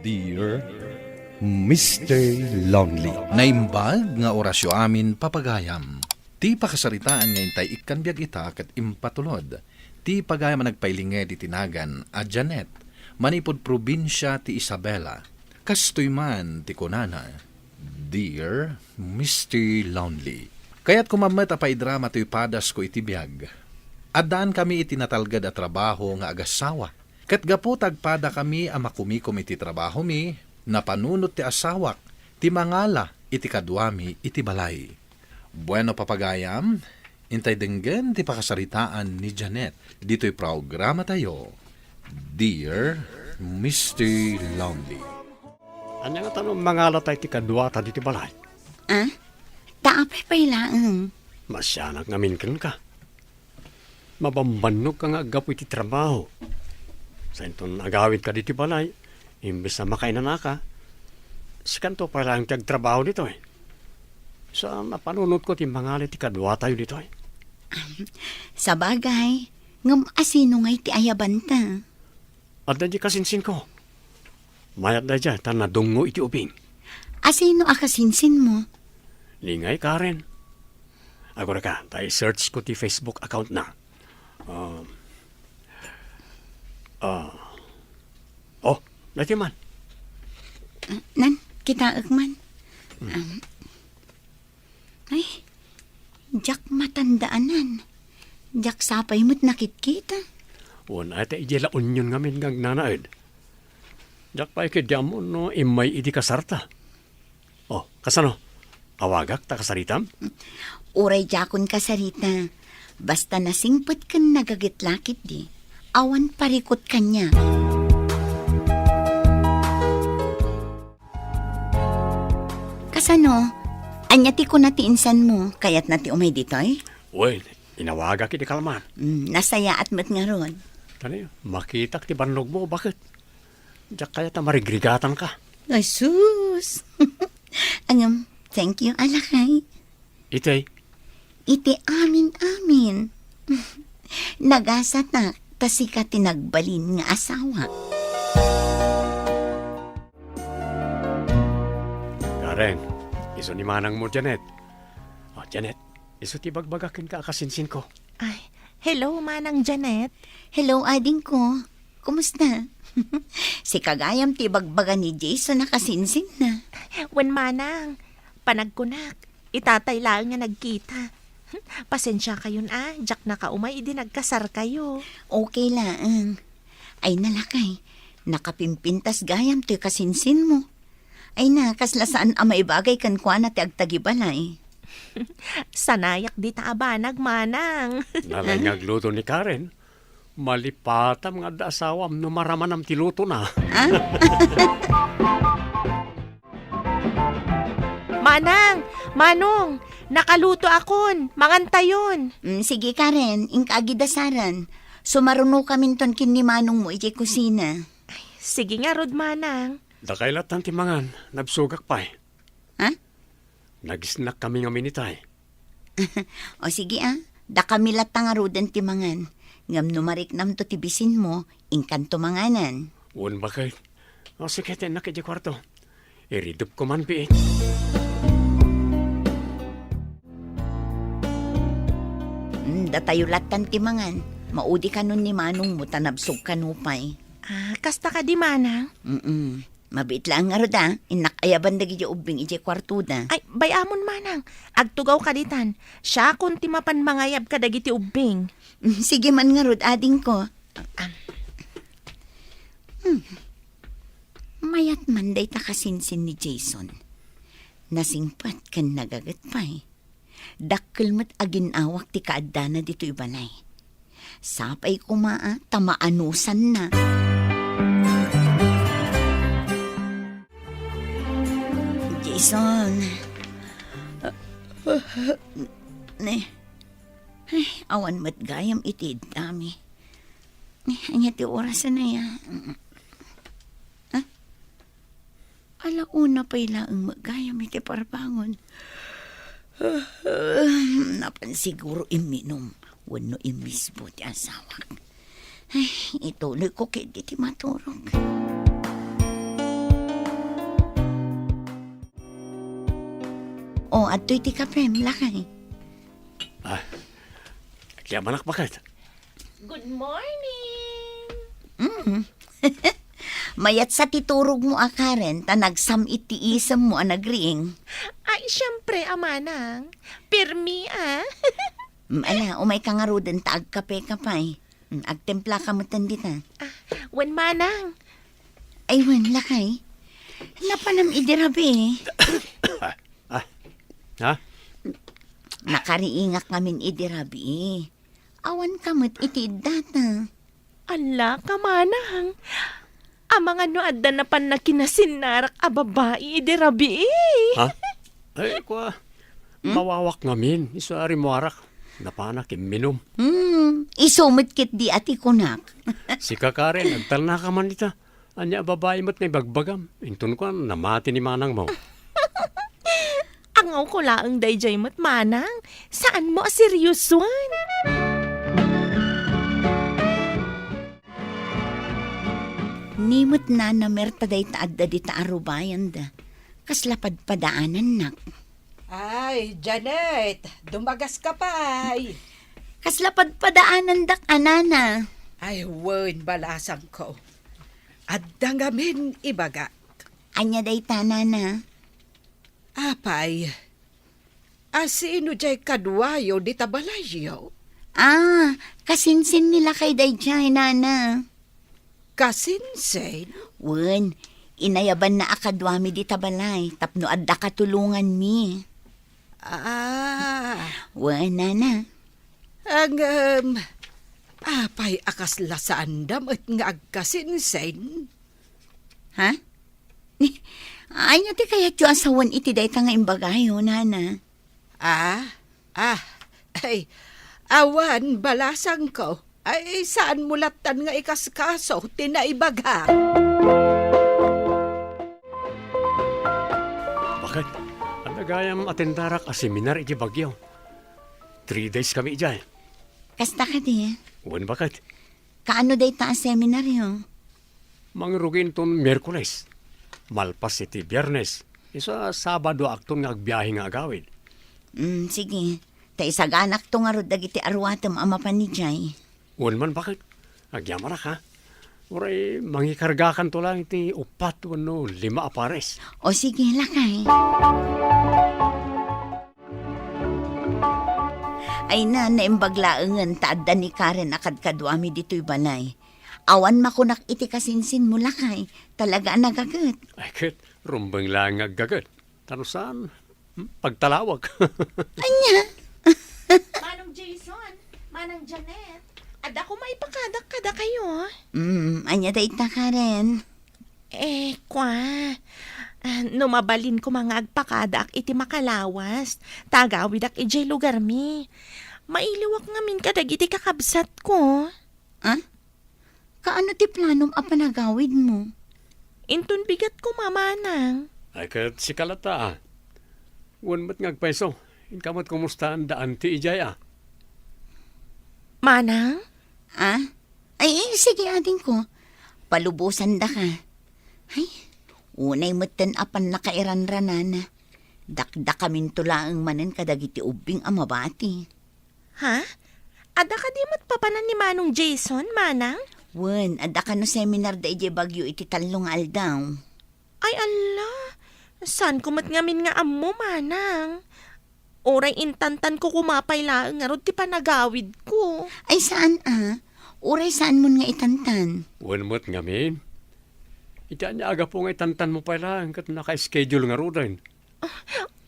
Dear Mr. Lonely. Naimbag nga orasyo amin papagayam. Ti pakasaritaan ngayon tay ikan biyag ita kat impatulod. Ti pagayam nagpailingay di tinagan a Janet. Manipod probinsya ti Isabela. Kastoy man ti kunana. Dear Mr. Lonely. Kaya't kumamat apay drama to'y padas ko iti biyag. Addaan kami itinatalgad a trabaho nga agasawa. Kat gapo tagpada kami a makumikom iti trabaho mi, napanunot ti asawak, ti mangala, iti kadwami, iti balay. Bueno papagayam, intay denggen ti pakasaritaan ni Janet. Dito'y programa tayo, Dear Mr. Lonely. Ano nga tanong mangala tayo ti kadwa ta diti balay? Ah? Taapay pa ilaang. Masyanak ngamin ka. Mabambanog ka nga agapo iti trabaho. Sa itong agawid ka diti balay, imbes na makainan ka, sikanto pa lang trabaho dito eh. Sa napanunod ko ti mangala ti kadwa tayo dito eh. Sa bagay, ngam asino nga iti ayabanta. At na di kasinsin ko. Mayat na dyan, ta nadungo iti ubing. Asino akasinsin mo? Lingay Karen. Ako na ka, tayo search ko ti Facebook account na. Dati man. Nan, kita agman. Ay, jak matandaanan. Jak sapay mo't nakit-kita. Wan ate ijela unyon ngamin gang nanaid. Jak pa ikidam no imay iti kasarta. Kasano? Awagak ta kasaritam? Uray jakon kasarita. Basta nasingpot kan nagagitlakit di. Awan parikot kanya. Kasano? Anya ti ko natiinsan mo, kaya't nati umay ditoy? Well, inawagak iti kalman. Nasaya at mat nga ron. Tani, makitak ti banlog mo, bakit? Jak kaya ta marigrigatan ka. Ay, sus! Thank you, alakay. Itay, Iti amin. Nagasa na, tasi ka tinagbalin nga asawa. Karen, iso ni manang mo, Janet. Janet, iso ti bagbagakin ka akasinsin ko. Ay, hello, Manang Janet. Hello, ading ko. Kumusta? Si kagayam ti bagbaga ni Jason nakasinsin na. Wen Manang, panagkunak. Itatay lang nga nagkita. Pasensya kayon jak nakaumay, idi nagkasar kayo. Okay lang. Ay nalakay, nakapimpintas gayam ti kasinsin mo. Ay na, kaslasaan amay bagay kan kwa na ti agtagibalay. Sanayak di taabanag, Manang. Nalay ngagluto ni Karen. Malipatam nga da asawam no maramanam ti luto na. Manang, Manong, nakaluto akon, mangantayon. Sige Karen, ingkagidasaran. Sumaruno kami ton kin ni Manong mo iti kusina. Sige nga, Rod, Manang. Dakailat ng timangan, nabsugak pa eh. Ha? Nagisnak kami nga minitay. O sige da kami latang arudan timangan. Ngam numarik nam to tibisin mo, ingkan tumanganan. Uwan bakit? Sige, tenak iti kwarto. Iridup ko man piit. Datayo latan timangan. Maudi ka nun ni Manong mo tanabsog kanupay. Kasta ka di, Manang? Mabit lang nga roda. Inakayaban dagi di ubing iti kwartuda. Ay, bayamon, Manang. Agtugaw ka ditan. Siya kung timapan mangayab ka dagiti ubing. Sige man nga rod, ading ko. Mayat man day takasinsin ni Jason. Nasingpat kan nagagat pa'y. Dakkel mat aginawak ti kaadana dito ibalay. Sapay kumaa, tamaanusan na. Jason. Awan mat gayam iti dami. Anya ti orasan na ya. Alauna pa ilaang magayam iti parbangon. Napansiguro iminom. Wano imisbo ti asawak. Ay, ituloy ko kaya di maturog. O, at to'y ti kapem, lakay. Kaya manak bakit? Good morning! Mayat sa titurog mo, Karen, ta nagsamit ti isam mo ang nagriing. Ay, syempre, amanang. Pirmi, ah. Ala, umay ka nga ro din ta agkape kapay. Agtempla ka mo tandita. Wen manang. Ay, wan, lakay. Napanam idirabi. Ha? Nakariingak ngamin idirabi. Awan kamot iti data. Ala, kamanang. Amang ano adda na pan na kinasinarak a babae, idirabi eh. Ha? Ay, kwa. Mawawak ngamin. Isari mo arak. Napanak, minum. Isumit kit di ati kunak. Si Kakaren, nagtal na ka man ita. Anya babae mo't ngay bagbagam. Intun ko, namati ni manang mo. Angaw ko laang dayjay mo't manang. Saan mo seryoson? Nimot na merta day taadda di taarubayan da. Kaslapad padaanan nak. Ay, Janet, dumagas ka pa ay. Kaslapad padaanan dak anana. Ay, wen balasang ko. At dangamin ibaga. Anya day tanana. Apay, asino jay kadwayo di tabalayo? Kasinsin nila kay dayjay nana. Kasinsen? Wen, inayaban na akadwami di tabalay. Tapno adda katulungan mi. Wen, nana. Ang, apay akas lasandam at nga agkasinsen. Ha? Ay nga ti kaya tiyo asawan iti day nga imbagayo, nana. Ay, awan balasang ko. Ay, saan mulatan nga ikaskaso, tinaibaga? Bakit? Ang nagayam atendarak a seminar iti Bagyo. 3 days kami ijay. Kasta ka di. Wen bakit? Kaano day ta seminaryo? Mangrugin ton Miyerkules. Malpas iti Biyernes. Isa Sabado akton nga agbiyahe nga agawid. Sige. Ta isaganak to nga rod dagiti arwatem amapan ni Jay. Wen man bakit? Agyamarak ha? Uray, mangikargakan to lang iti 4 wano 5 apares. O sige, lakay. Ay na, naimbaglaangan taadda ni Karen akadkadwami dito'y balay. Awan makunak iti kasinsin mo, lakay. Talaga nagagat. Ay kit, rumbang lang aggagat. Tanusan, pagtalawag. Anya? Manong Jason, Manang Janet, ada ko maipakadak kada kayo. Anya day ta, Karen. Numabalin ko mga agpakadak iti makalawas. Tagawid ak ijay lugar mi. Mailiwak ngamin kadag iti kakabsat ko. Kaano ti planom a panagawid mo? Intun bigat ko mamanang. Ay kat si Kalata. Wen mat ngagpaiso. Inkamot kumusta ang daan ti ijay Manang? Ay, sige ading ko. Palubusan da ka. Ay, unay matan apan nakairanranan. Dakda kamin tulaang manen kadagiti ubing amabati. Ha? Ada ka di matpapanan ni Manong Jason, Manang? Wen, adda ka no seminar da ije Bagyo iti talong aldaw. Ay ala, saan kumat ngamin nga ammo, Manang? Oray intantan ko kumapay laang nga rod ti panagawid ko. Ay saan Uray saan mo nga itantan? Wen mat ngamin. Ita niya aga po nga itantan mo pala kat naka-schedule nga rudan.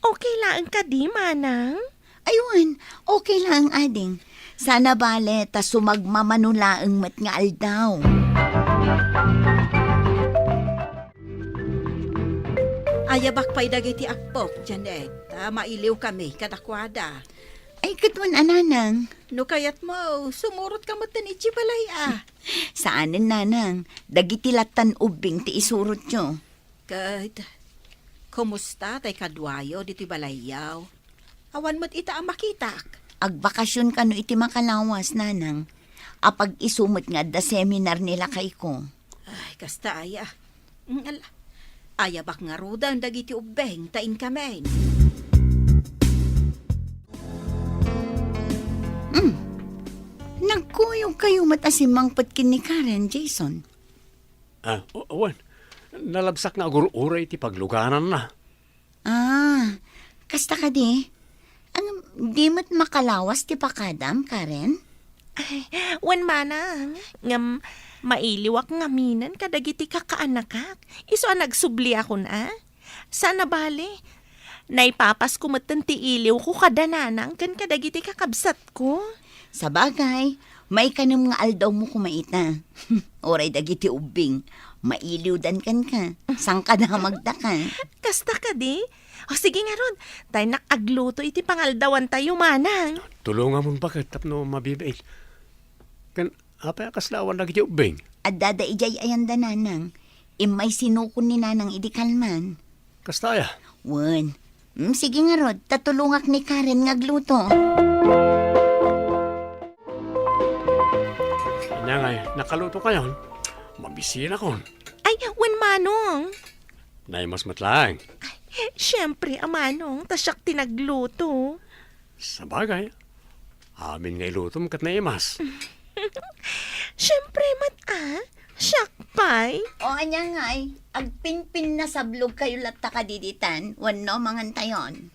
Okay laang ka di, Manang? Ayun, okay lang ading. Sana bale, ta sumagmamanulaang mat nga aldaw. Ayabak pa'y dagiti akpok, Janet. Mailiw kami, kadakwada. Ay, katwan ananang. No kayat mo, sumurot ka mo tanichi balay Saanin nanang, dagiti latan ubing ti isurot nyo. Kahit, kumusta tay kadwayo diti balayaw? Awan mo't ita ang makitak. Agbakasyon ka no iti makalawas, nanang. Apag isumot nga da seminar nila kay ko. Ay, kasta aya. Ayabak nga rudan dagiti ubeng, tain kamen. kayo matasimang patkin ni Karen, Jason? Wan, nalabsak nga agur-uray ti pagluganan na. Kasta ka di? Di mo't makalawas ti pakadam, Karen? Wan manang, ngam mailiwak ngaminan kadagiti kakaanakak. Iso ang nagsubli ako na. Sana bali, naipapas ko matan ti iliw ko kadananang kan kadagiti kakabsat ko. Sa bagay, may kanam nga aldaw mo kumaita. Oray dagiti ubing, mailiw dan kan ka. Sang ka na magdakan? Kasta ka di? O sige nga ron, tayo nakagluto iti pangaldawan tayo manang. Tulungan mo bakit tapno mabibait. Kan, apa kaslawan lagi ti ubing? At dada ijay ayan dananang. Imay sinukon ni nanang idikalman. Kastaya. Wan, sige nga rod, tatulungak ni Karen ngagluto. Nya nga, nakaluto kayon. Mabisina kon. Ay, wan manong. Nay mas matlaang. Siyempre, amanong, tasyak tinagluto. Sa bagay, amin nga ilutom kat na imas. Siyempre, siyak pay. O anya nga agpinpin na sablog kayo latta kadiditan, wano mangantayon.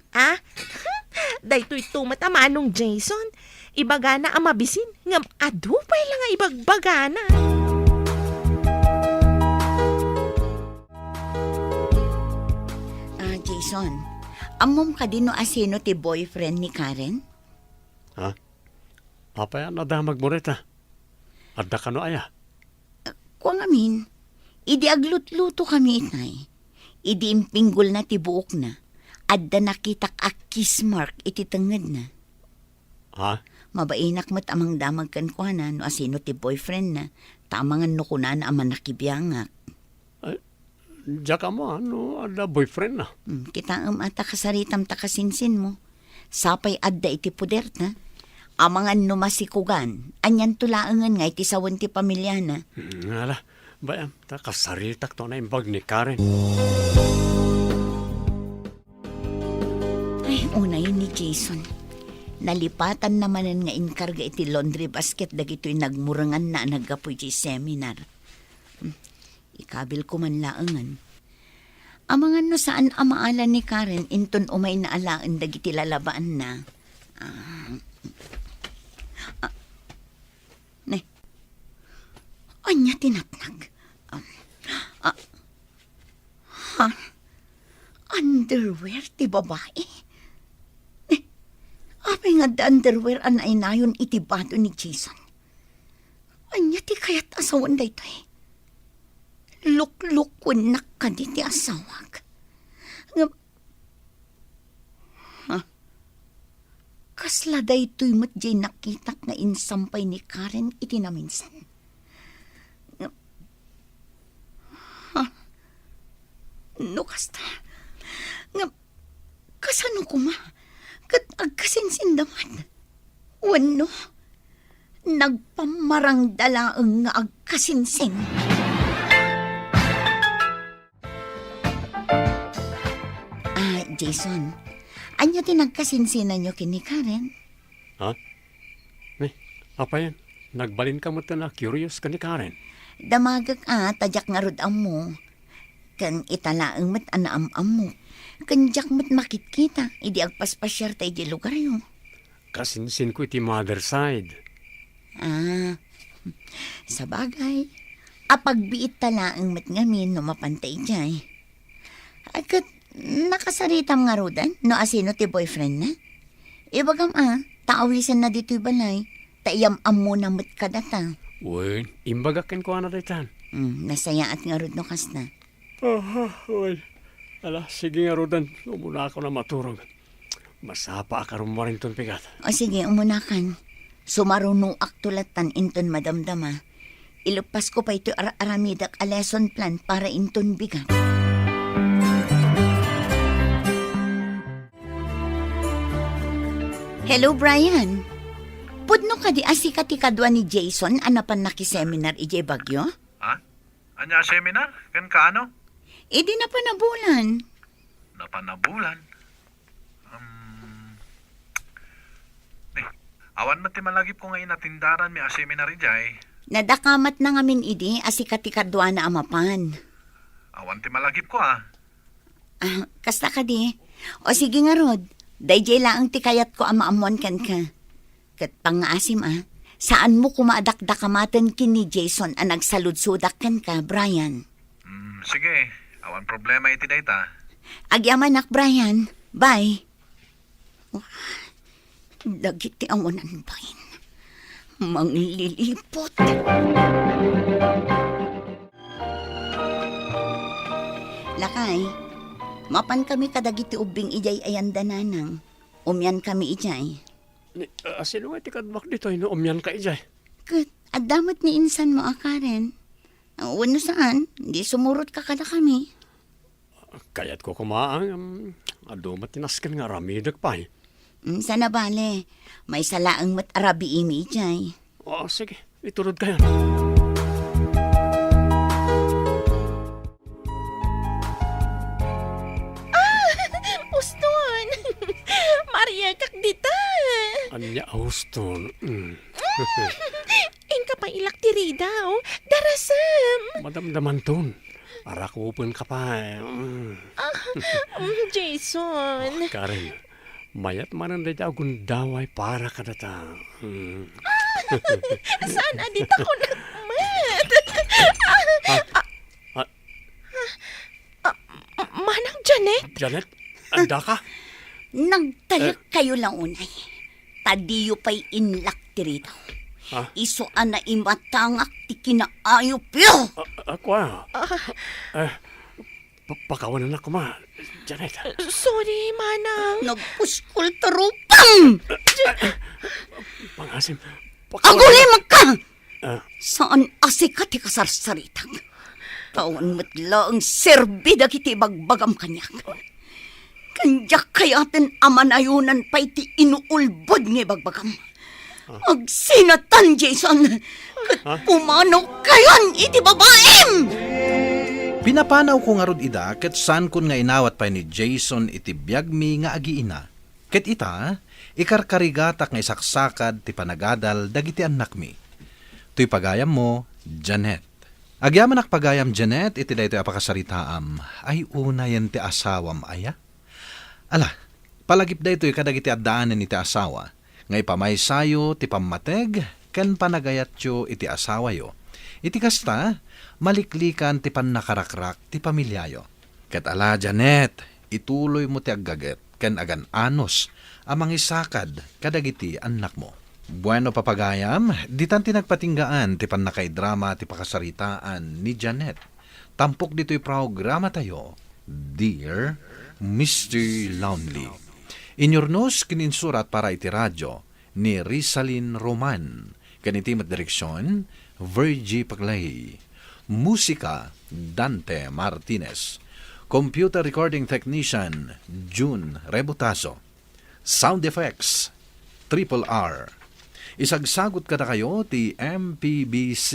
Daytoy tumat amanong Jason. Ibagana ang mabisin, ngam adupay lang nga ibagbagana. Jason, amom ka din no asino ti boyfriend ni Karen? Ha? Apa yan nadamag mo rita? Adda ka no aya? Kung amin, idi aglutluto kami itay. Idi impinggol na ti buok na. Adda nakitak a kiss mark iti tenged na. Ha? Mabainak mo't amang damag kan kwa na no asino ti boyfriend na. Tamangan no kunan aman nakibiyangak. Diya ka mo, ano, ada boyfriend na. Kita ata kasaritam takasinsin mo. Sapay adda iti puder na. Amangan numasikugan. Anyan tulaangan nga iti sawan ti pamilya na. Ngala, bayam, kasaritak to na imbag ni Karen. Ay, una yun ni Jason. Nalipatan namanan nga inkarga iti laundry basket dagito'y nagmurangan na nagapoy ti seminar. Ikabil ko man laangan. Amangan no saan amaalan ni Karen inton umay na alaan dagiti lalabaan na. Ne. Anya tinatnag. Underwear ti babae? Apay nga da underwear an ay nayon iti bato ni Jason. Anya ti kayat asawan da ito eh. Luklukon na ka di ti asawag. Kasla da ito'y matjay nakitak nga insampay ni Karen iti naminsan. No kasta. Kasano kuma? Kat agkasinsindaman. Wano? Nagpamarang dalaang nga agkasinsin. Jason, anya ti nagkasinsinan nyo kini Karen? Ha? Apa yan? Nagbalin ka mo na curious ka ni Karen. Damagag tadyak nga rod mo. Kang italaang mat anaam-am mo. Kanjak mat makitkita, idi agpaspasyar tayo di lugar yun. Kasinsin ko iti mother side. Sa bagay, apagbiit talaang mat ngamin no mapantay jay. Agad, nakasaritam nga rodan, no asino ti boyfriend na? Ibagam taawisan na dito'y balay, taiyam-am mo na mat kadata. Uy, imbagakin ko na daytan. Nasaya at nga rod no kas na. Uy, ala, sige nga rodan, umuna ako na maturog. Masapa ka rin mo rin ton pigat. O sige, umunakan. Sumarunong aktulatan inton madamdama. Ilupas ko pa ito aramidak a lesson plan para inton bigat. Hello, Brian. Pudno ka di asika ti kadwa ni Jason anapan nakiseminar ije bagyo? Ha? Anya seminar? Kan kaano? Di na pa nabulan. Napanabulan. Awan mo ti malagip ko nga inatindaran mi a seminary jay. Nadakamat na ngamin idi, asikati kadwa na amapan. Awan ti malagip ko ah. Kasta ka di. O sige nga Rod, dayjay laang ti kayat ko amaamuan kan ka. Kat pangaasim saan mo kumadakdakamatan kin ni Jason ang nagsaludsudak kan ka, Brian? Sige, awan problema iti dayta. Agyaman nak, Brian. Bye. Dagiti ang unan bain. Manglilipot. Lakay, mapan kami kadagiti ubing ijay ayanda nanang. Umyan kami ijay. Sino nga ti kadbak dito, inuumyan ka ijay. Kat, adamat ni insan mo akaren. Wano saan, hindi sumurot ka kada kami. Kaya't ko kumaang, adumat tinaskan nga ramidag pa Sana bale, may salaang mat arabi imi ijay. Sige, iturod kayo. Uston! Maria kak dita! Anya Auston. Ing ka pa ilak tiri daw. Darasam! Madamdaman ton. Arakupon ka pa. Jason! Karen, mayat manan da daw gundaway para ka data. Saan adita ko nagmat? Manang Janet? Janet, anda ka? Nagtayak kayo lang unay. Tadiyo pa'y inlak tirito. Iso na imatangak ti kinaayo pyo. Ako pakawanan ako ma, Janet. Sorry, Manang. Nagpuskol tarupang! Pangasim, Agulimag ka! Saan asika ti kasarsaritang? Tawan mo't laang serbida kiti bagbagam kanyak. Kanyak kayatin amanayunan pa iti inuulbod nga bagbagam. Agsinatan, Jason! Kat pumanaw kayan iti babaem! Pinapanaw ko nga rod ida, ket saan kun nga inawat pa ni Jason iti biyag mi nga agiina. Ket ita, ikarkarigatak nga isaksakad ti panagadal dagiti anak mi. Tuy pagayam mo, Janet. Agyaman ak pagayam Janet, iti dayto apakasaritaam, ay una yan ti asawam aya. Ala, palagip dayto kadagiti addaanan iti asawa, nga ipamaysayo ti pammateg, ken panagayatyo iti asawa yo. Iti kasta, maliklikan ti pannakarakrak ti pamilyayo. Ket ala Janet, ituloy mo ti aggaget, ken agan anos, amang isakad kadagiti anak mo. Bueno papagayam, ditan ti nagpatinggaan ti pannakaidrama ti pakasaritaan ni Janet. Tampok dito'y programa tayo, Dear Mr. Lonely. Inyornos kininsurat para iti radyo ni Rizalin Roman. Kaniti direksyon, Virgie Paglay. Musika, Dante Martinez. Computer Recording Technician, June Rebutazo. Sound Effects, Triple R. Isagsagot kada kayo ti MPBC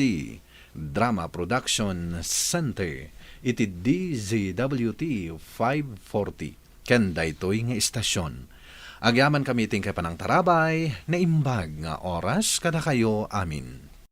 Drama Production Center iti DZWT 540 ken daytoy nga istasyon. Agyaman kami ting kay panang tarabay na imbag nga oras kada kayo amin.